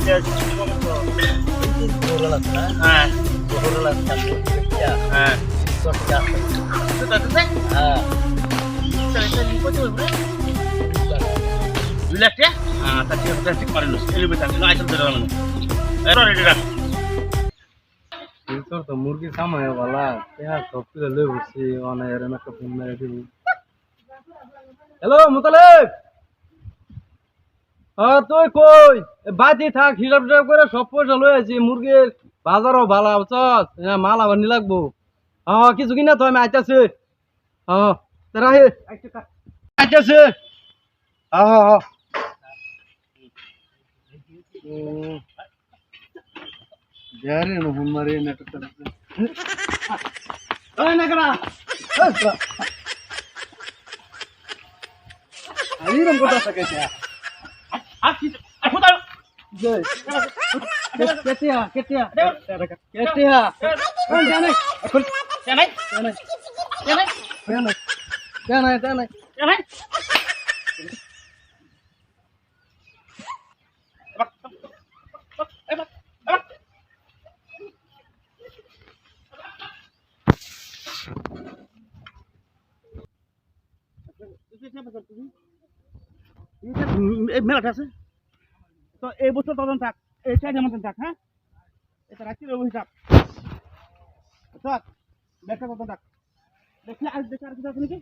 হ্যাঁ হ্যাঁ দুই লাখ টাকা তা ঠিক আছে ঠিক করে আইটেম ধরে রেডি রাখ তোর তো মুরগি সামায় বলা সব কিছু লই বসছি অনেক একটা ফোন মেরে দিবি হ্যালো মুতালেব তুই কই বাতি থাক হিসাব টিসাব করে সব পয়সা লই আছি মুরগির বাজারও ভালো চস মাল আবার নি লাগবো কিছু কিনা তো আমি আইতাছি রাহে আইতাছি যারে নো ফোন মারে নাটক করতে ওই নাকড়া আইরম কথা থাকে মেলাটা আছে তো এই বছর তদন্ত থাক এই চাই মতন থাক হ্যাঁ এটা রাখছি রবি থাক থাক ব্যাগটা তদন্ত থাক দেখলে আজ দেখে আর কিছু আছে নাকি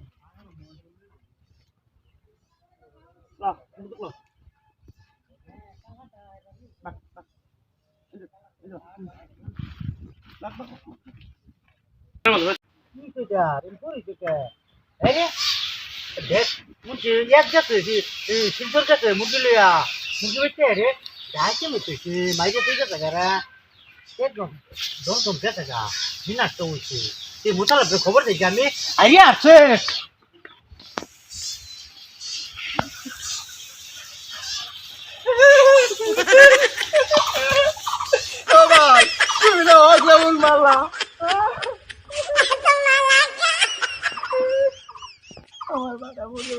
শিল্পর কাছে মুরগি লইয়া মুরগি বেচতে রে যাইতে মেতেছি মাইকে তুই গেছে গারা একদম দম গেছে গা বিনাশ তো হইছে তুই মুতালাবকে খবর দিছি আমি আইয়া আছে ও ভাই তুমি না হজলা বল মারলা আমার বাবা বলে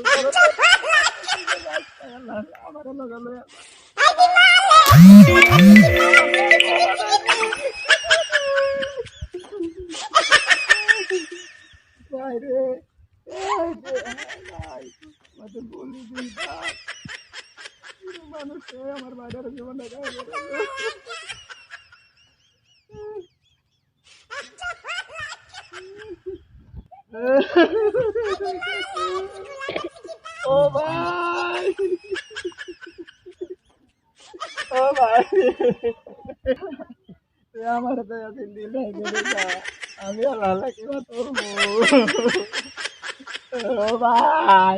আমার লাগালো বাইরে মতো বলি দিন মানুষ আমার বাজারে জীবন ও ভাই আমার তো দিন দিলে আমি আল্লাহ কি করবো ও ভাই